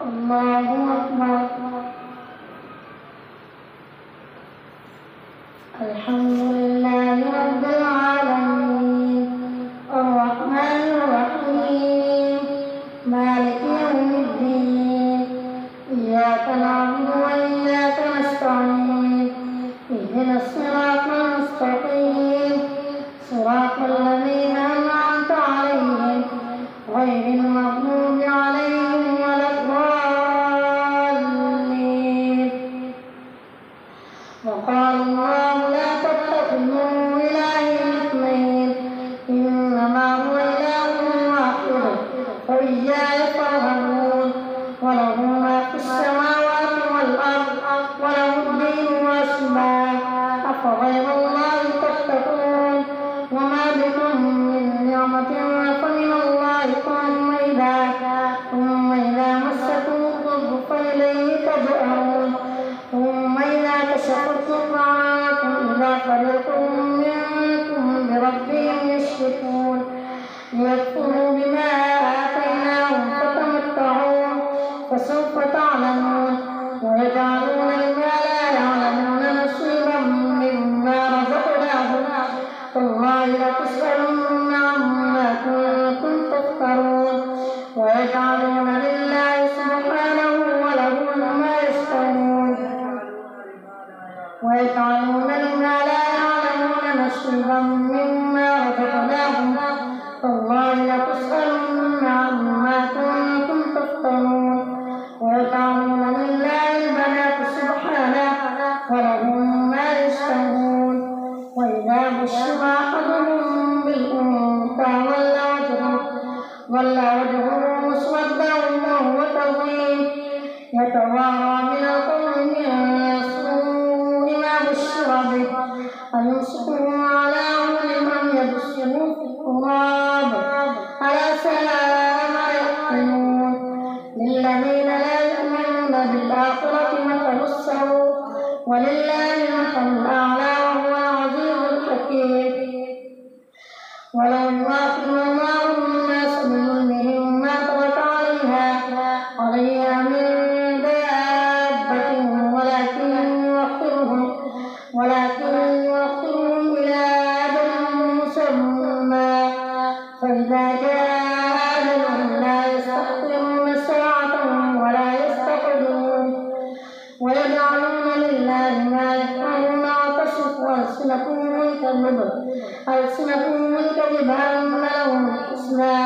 الله أكبر. الحمد لله رب العالمين الرحمن الرحيم مالك يوم الدين إياك نعبد وإياك نستعين اهدنا الصراط المستقيم صراط الذين أنعمت عليهم غير المغضوب عليهم ولا الضالين. وقال الله لا تتخذوا إلهين اثنين إنما هو إله واحد فإياي فارهبون وله ما في السماوات والأرض وله الدين واصبا أفغير الله تتقون وما بكم من نعمة فمن الله ثم إذا مسكم الضر فإليه تجأرون ثم إذا كشف الضر عنكم إذا فريق منكم بربهم يشركون ليكفروا بما آتيناهم فتمتعوا فسوف تعلمون ويجعلون لما لا يعلمون نصيبا مما رزقناهم والله لتسألن عما كنتم تفترون ويجعلون لله سبحانه وله ما يشتهون ويجعلون لما لا يعلمون نصيبا مما رزقناهم والله لتسألن عما كنتم تفترون ويجعلون لله البنات سبحانه ولهم ما يشتهون وإذا بشر أحدهم بالأنثى ظل وجهه مسودا وهو كظيم يتوارى من القوم من سوء ما بشر به أيمسكه على هون أم يدسه في التراب ألا ساء ما يحكمون للذين لا يؤمنون بالآخرة مثل السوء ولله المثل الأعلى وهو العزيز الحكيم. ولو يؤاخذ الله الناس بظلمهم ما ترك عليها من دابة ولكن يؤخرهم إلى أجل مسمى فإذا جاء أجلهم لا يستأخرون ساعة ولا يستقدمون ويجعلون لله ما يكرهون وتصف ألسنتهم الكذب أن لهم الحسنى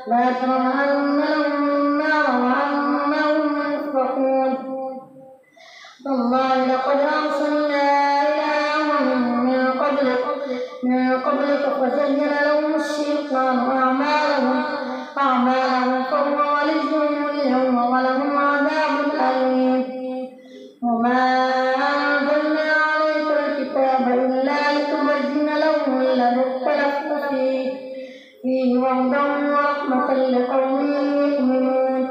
لا جرم أن لهم النار وأنهم مفرحون. والله لقد أرسلنا إلى أمم من قبلك فزين لهم الشيطان أعمالهم فهو وليهم اليوم ولهم عذاب أليم. وما أنزلنا عليك الكتاب إلا لتبين لهم الذي اختلفوا فيه وهدى ورحمة لقوم يؤمنون.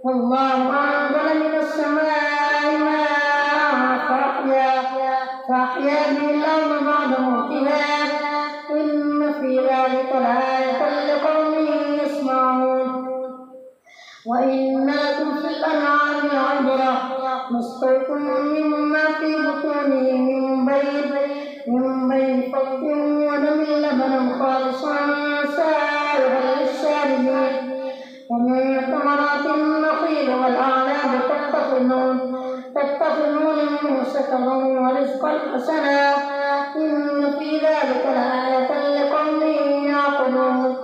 والله أنزل من السماء ماء فأحيا به الأرض بعد موتها إن في ذلك لآية لقوم يسمعون. وإن لكم في الأنعام عبرة نسقيكم مما في بطونه من بين فرث ودم لبنا خالصا سائغا للشاربين ومن ثمرات النخيل والأعناب تتخذون منه سكرا ورزقا حسنا إن في ذلك لآية لقوم يعقلون.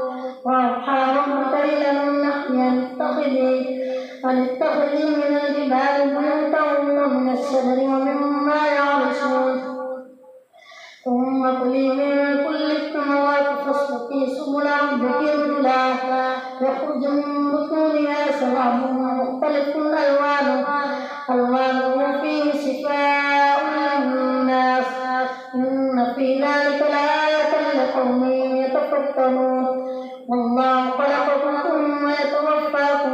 وأوحى ربك إلى النحل أن اتخذي من الجبال بيوتا ومن الشجر ومما يعرشون ثم كلي من كل الثمرات فاسلكي سبل ربك ذللا يخرج من بطونها شراب مختلف ألوانه فيه شفاء للناس إن في ذلك لآية لقوم يتفكرون. والله خلقكم ثم يتوفاكم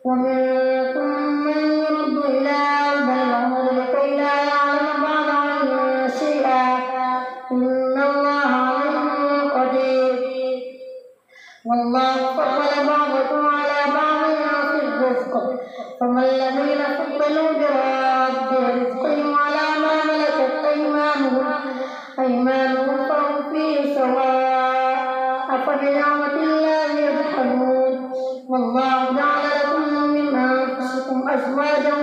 ومنكم من يرد إلى أرض العمر لكي لا يعلم بعد علم شيئا إن الله عليم قدير. والله فضل بعضكم على بعض في رزقه فما الذين فضلوا براد رزقهم على ما ملكت أيمانهم فهم فيه سواء أفبنعمة الله يجحدون والله جعل لكم من أنفسكم أزواجا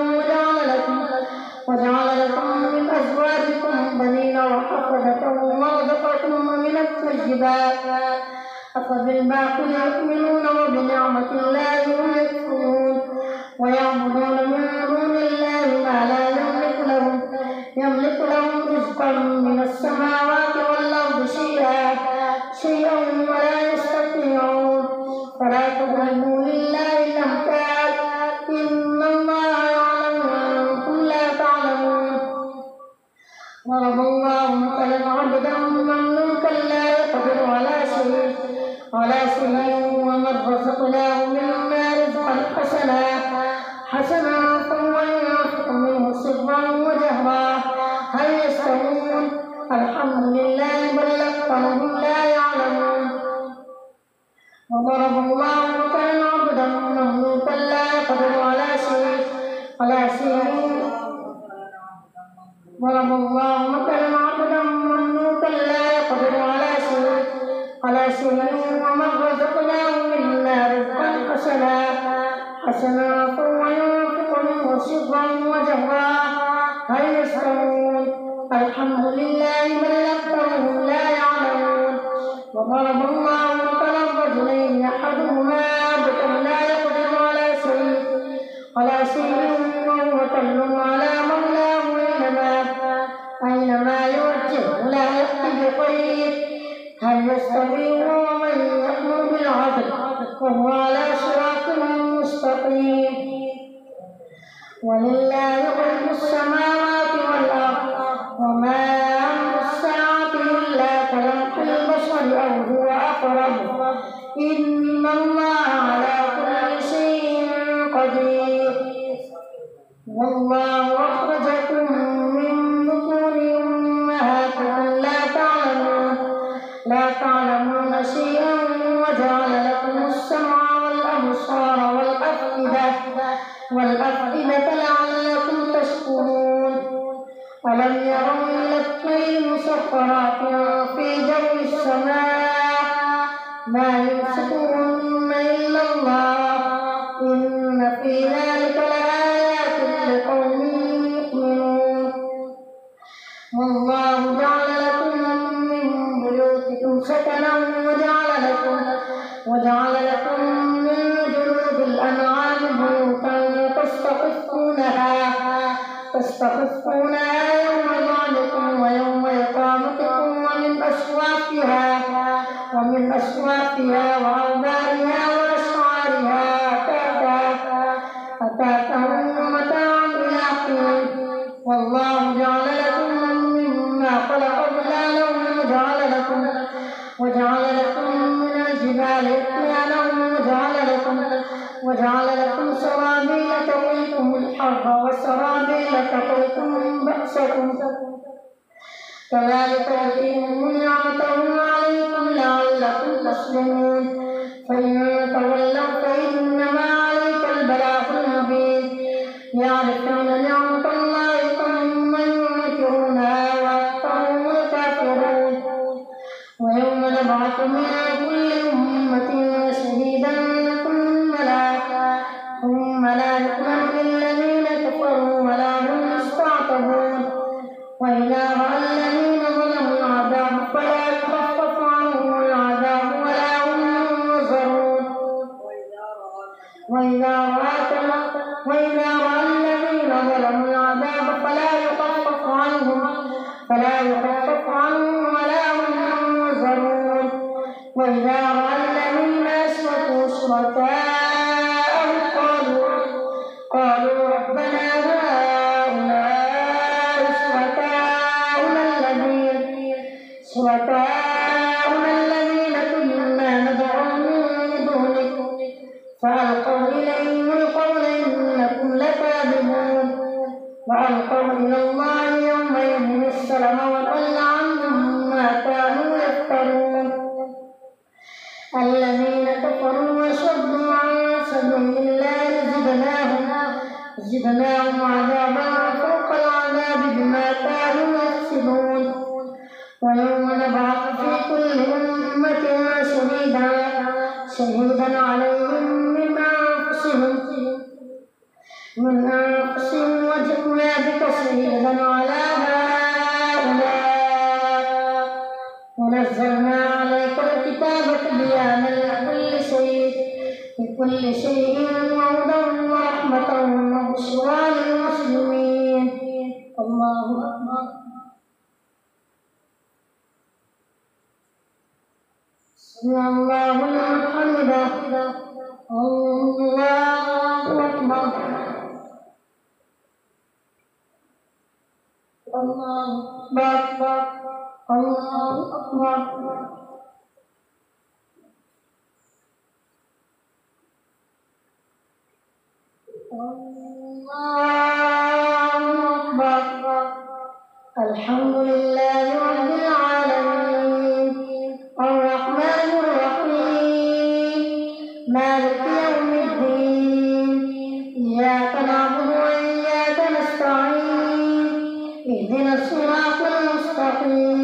وجعل لكم من أزواجكم بنين وحفظة ورزقكم من الطيبات أفبالباطل يؤمنون وبنعمة الله هم يكفرون ويعبدون من دون الله ما لا يملك لهم رزقا من السماوات والأرض شيئا ولا يستطيعون فلا تضربوا لله الأمثال إن الله يعلم وأنتم لا تعلمون ضرب الله مثلا عبدا مملوكا لا يقدر على شيء ومن رزقناه منا رزقا حسنا فهو ينفق منه سرا وجهرا هل يستوون الحمد لله بل أكثرهم لا يعلمون وضرب الله مثلا عبدا مملوكا لا يقدر على شيء ضرب الله مثلا عبدا مملوكا لا يقدر على شيء ومن رزقناه منا رزقا حسنا فهو ينفق منه سرا وجهرا هل يستوون الحمد لله بل أكثرهم لا يعلمون وضرب الله مثلا رجلين أحدهما بكم لا يقدر على شيء وهو كل على مولاه أينما يوجه لا يأتي بخير هل يستوي ومن يأمر بالعدل وهو على صراط مستقيم ولله غيب السماوات والأرض وما أمر الساعة إلا كلمح البشر أو هو أقرب إن الله على كل شيء قدير والله أخرجكم من بطون أمهاتكم لا تعلمون شيئا وجعل لكم السمع والأبصار والأفئدة لعلكم تشكرون ألم يروا إلى الطير مسخرات في جو السماء ما يمسكهن إلا الله إن في ذلك لآيات لقوم يؤمنون والله جعل لكم من بيوتكم سكنا وجعل لكم من جلود الأنعام بيوتا تستخفونها يوم ظعنكم ويوم إقامتكم ومن أصوافها وأوبارها وأشعارها أتاكا ومتاعا إلى حين والله جعل لكم مما خلق ظلالا وجعل لكم من الجبال أكنانا وجعل لكم سرابيل تقيكم الحر وسرابيل تقيكم بأسكم كذلك يتم نعمته عليكم لعلكم تسلمون فإن تولوا فإنما عليك البلاغ المبين يعرفون نعمة الله ثم ينكرونها وأكثرهم الكافرون ويوم نبعث من كل أمة شهيدا ثم لا يؤمن بالذين كفروا ولا هم يستعتبون وإذا رأى الذين ظلموا العذاب فلا يخفف عنهم العذاب ولا هم ينظرون وإذا رأى الذين ظلموا العذاب فلا يخفف عنهم ولا هم ينظرون وإذا رأى الذين أشركوا شركاءهم قالوا ربنا هؤلاء شركاؤنا الذين كنا ندعو من دونك فألقوا إليهم القول إنكم لكاذبون وألقوا إلى الله يومئذ السلم وضل عنهم ما كانوا يفترون الذين كفروا وصدوا عن سبيل الله زدنا زدناهم عذابا فوق العذاب بما كانوا يفسدون ويوم نبعث في كل أمة شهيدا عليهم من أنفسهم وجئنا بك شهيدا على هؤلاء ونزلنا عليك الكتاب تبيانا لكل شيء وهدى ورحمة وبشرى للمسلمين. الله أكبر. سمع الله لمن حمده. الله أكبر. الله أكبر. الله أكبر. الله أكبر. الحمد لله رب العالمين الرحمن الرحيم مالك يوم الدين إياك نعبد وإياك نستعين اهدنا الصراط المستقيم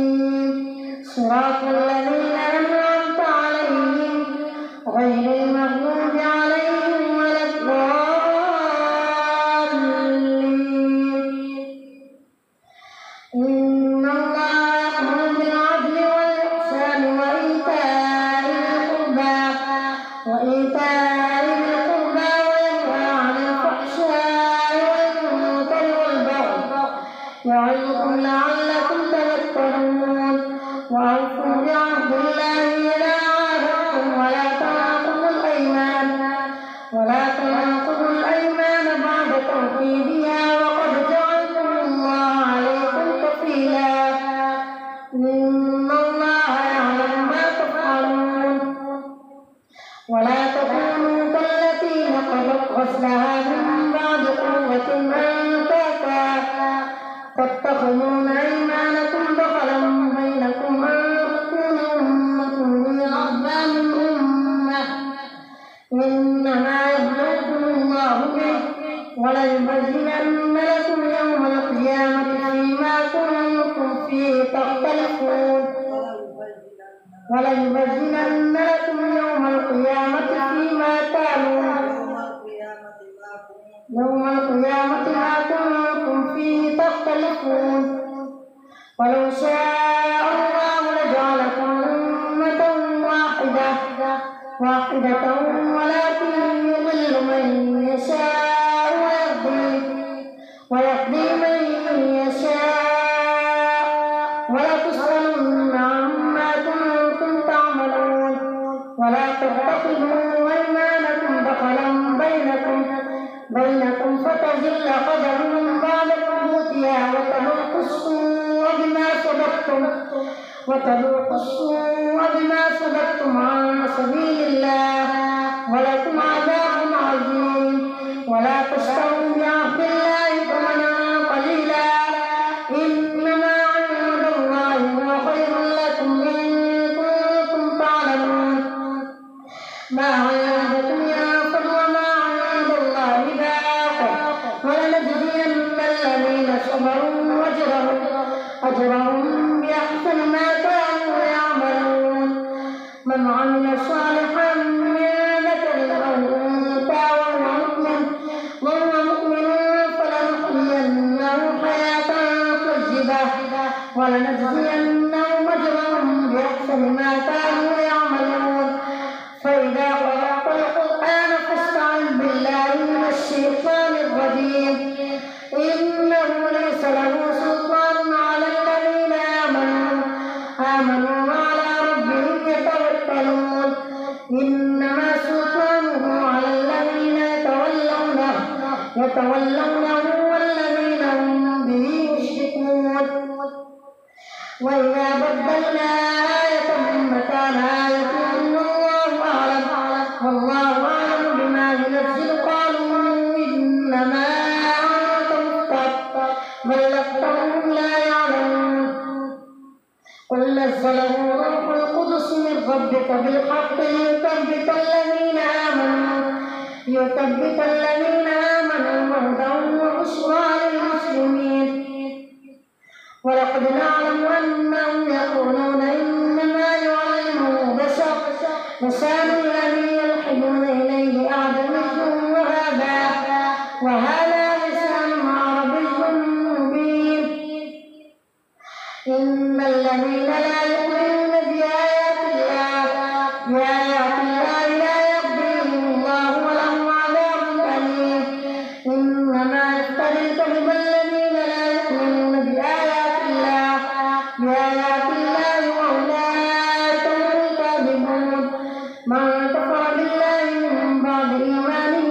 صراط الذين أنعمت عليهم غير المغضوب عليهم ولا إن الله يأمر بالعدل والإحسان وإيتاء ذي القربى وينهى عن الفحشاء والمنكر والبغي يعظكم لعلكم تذكرون وأوفوا بعهد الله إذا عاهدتم ولا تنقضوا الأيمان بعد توكيدها وقد جعلتم الله عليكم كفيلا إن الله يعلم ما تفعلون ولا تكونوا كالتي نقضت غزلها من بعد قوة أنكاثا تتخذون أيمانكم دخلا بينكم أن تكون أمة هي أربى من أمة إنما يبلوكم الله به وليبينن لكم يوم القيامة فيما كنتم فيه تختلفون ولو شاء الله لجعلكم أمة واحدة ولكن يضل من يشاء ويهدي من يشاء ولتسألن عما كنتم تعملون ولا تتخذوا أيمانكم دخلا بينكم فتزل قدم بعد ثبوتها وتذوقوا السوء بما صددتم عن سبيل الله ولكم عذاب عظيم ولا تشتروا بعهد الله ثمنا قليلا إنما عند الله هو خير لكم إن كنتم تعلمون ما عندكم ينفد وما عند الله باق ولنجزين الذين صبروا أجرهم بأحسن ما كانوا يعملون من عمل صالحا من ذكر أو أنثى وهو مؤمن فلنحيينه حياة طيبة ولنجزينهم أجرهم بأحسن ما كانوا يعملون فإذا قرأت القرآن فاستعذ بالله من الشيطان الرجيم إنه ليس له سلطان على الذين آمنوا وعلى ربهم يتوكلون إنما سلطانه على الذين يتولونه والذين هم به مشركون وإذا بدلنا آية مكان آية والله أعلم بما ينزل قالوا إنما أنت مفتر بل أكثرهم لا يعلمون قل نزله روح القدس من ربك بالحق ليثبت الذين آمنوا وهدى ولقد نعلم أنهم يقولون إنما يعلمه بشر لسان الذي يلحدون إليه أعجمي وهذا لسان عربي مبين. إن الذين لا يؤمنون بآيات الله لا يهديهم الله ولهم عذاب أليم. إنما يفتري الكذب الذين لا يؤمنون بآيات الله وأولئك هم الكاذبون. من كفر بالله من بعد إيمانه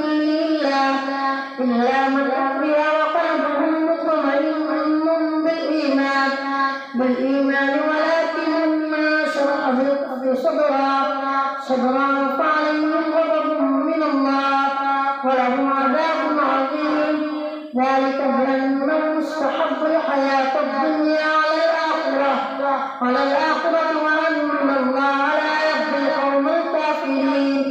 إلا من أكره وقلبه مطمئن بالإيمان ولكن ما شرح صدرا فعليهم غضب من الله ولهم عذاب عظيم. ذلك بأنهم استحبوا الحياة الدنيا على الآخرة وأن الله لا يهدي القوم الكافرين.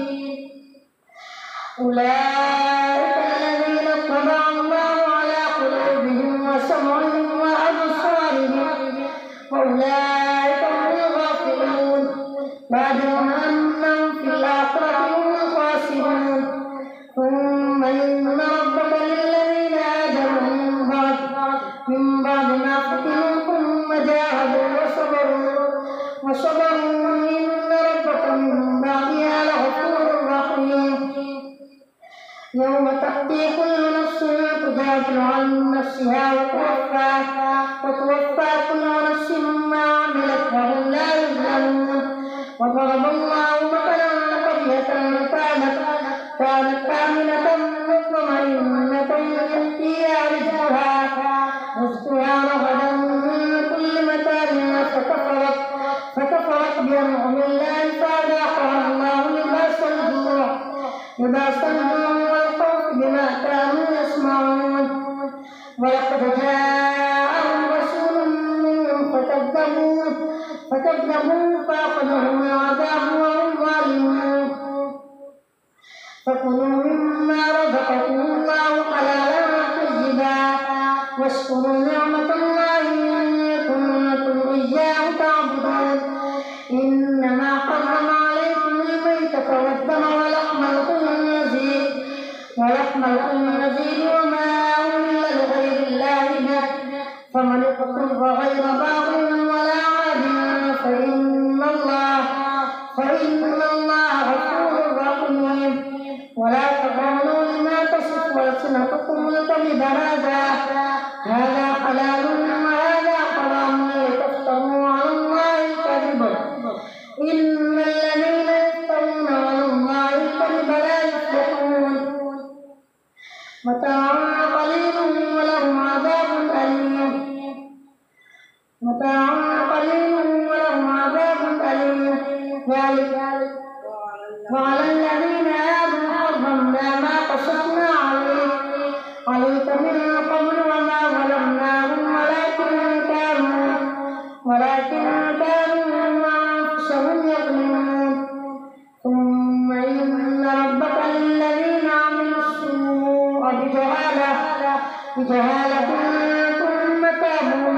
أولئك الذين طبع الله على قلوبهم وسمعهم وأبصارهم وأولئك هم الغافلون. بعدهم أنهم في الآخرة هم الخاسرون. ثم إن ربك للذين هاجروا من بعد ما فتنوا ثم جاهدوا وصبروا إن ربك من بعدها لغفور رحيم. يوم تأتي كل نفس تجادل عن نفسها وتوفى كل نفس ما عملت وهم لا يظلمون. وضرب الله مثلا قرية كانت آمنة مطمئنة يأتيها رزقها رغدا من كل مكان فكفرت بأنعم الله فأذاقها الله لباس الجوع والخوف بما كانوا يصنعون. ولقد جاءهم رسول منهم فكذبوه فأخذهم العذاب وهم ظالمون. فكلوا مما رزقكم الله حلالا طيبا واشكروا نعمة الله إن كنتم إياه تعبدون. إنما حرم عليكم الميتة والدم ولحم الخنزير وما أهل لغير الله به. فمن اضطر غير باغ ولا عاد فإن الله غفور رحيم. ولا تقولوا لما تصف ألسنتكم الكذب هذا حلال وهذا حرام لتفتروا على الله الكذب. إن الذين يفترون على الله الكذب لا يفلحون. متاع قليل ولهم عذاب أليم. ذلك وعلى الذين آمنوا حرمنا ما قصصنا عليك من قبل وما ظلمناهم ولكن كانوا أنفسهم يظلمون. ثم إن ربك للذين عملوا السوء بجهالة ثم تابوا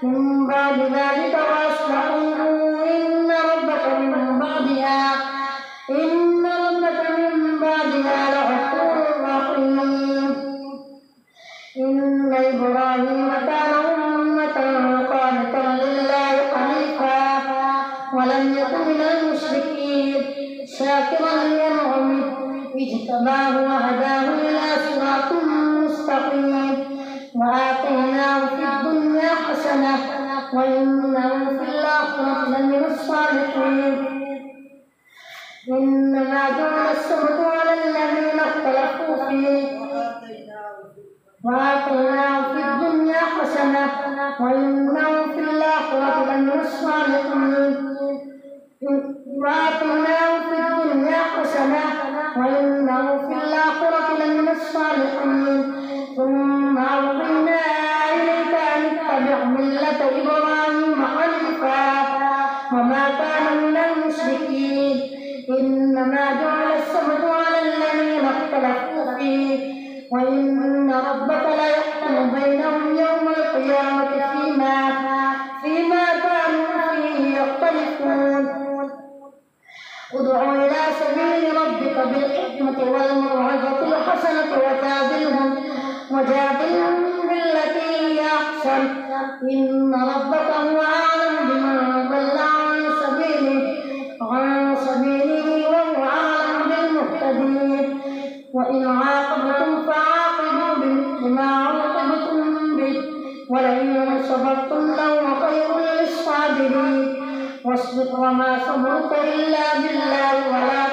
من بعد ذلك وأصلحوا إن ربك من بعدها لغفور رحيم. إن إبراهيم كان أمة قانتا لله حنيفا ولم يكن من المشركين شاكرا لأنعمه اجتباه وهداه إلى صراط مستقيم. وآتيناه في الدنيا حسنة وإنه في الآخرة لمن الصالحين. إنما جعل السبت على الذين اختلفوا فيه وآتيناه في الدنيا حسنة وإنه في الآخرة لمن الصالحين. ثم أوحينا إليك أن اتبع ملة إبراهيم حنيفا وما كان من المشركين. إنما جعل السبت على الذين اختلفوا فيه وإن ربك ليحكم بينهم يوم القيامة سبيل ربك بالحكمة والموعظة الحسنة وجادلهم بالتي هي أحسن إن ربك هو أعلم بمن ضل عن سبيله وهو أعلم بالمهتدين وإن عاقبتم فعاقبوا بمثل ما عوقبتم به ولئن صبرتم لهو خير للصابرين واصبر وما صبرك إلا بالله ولا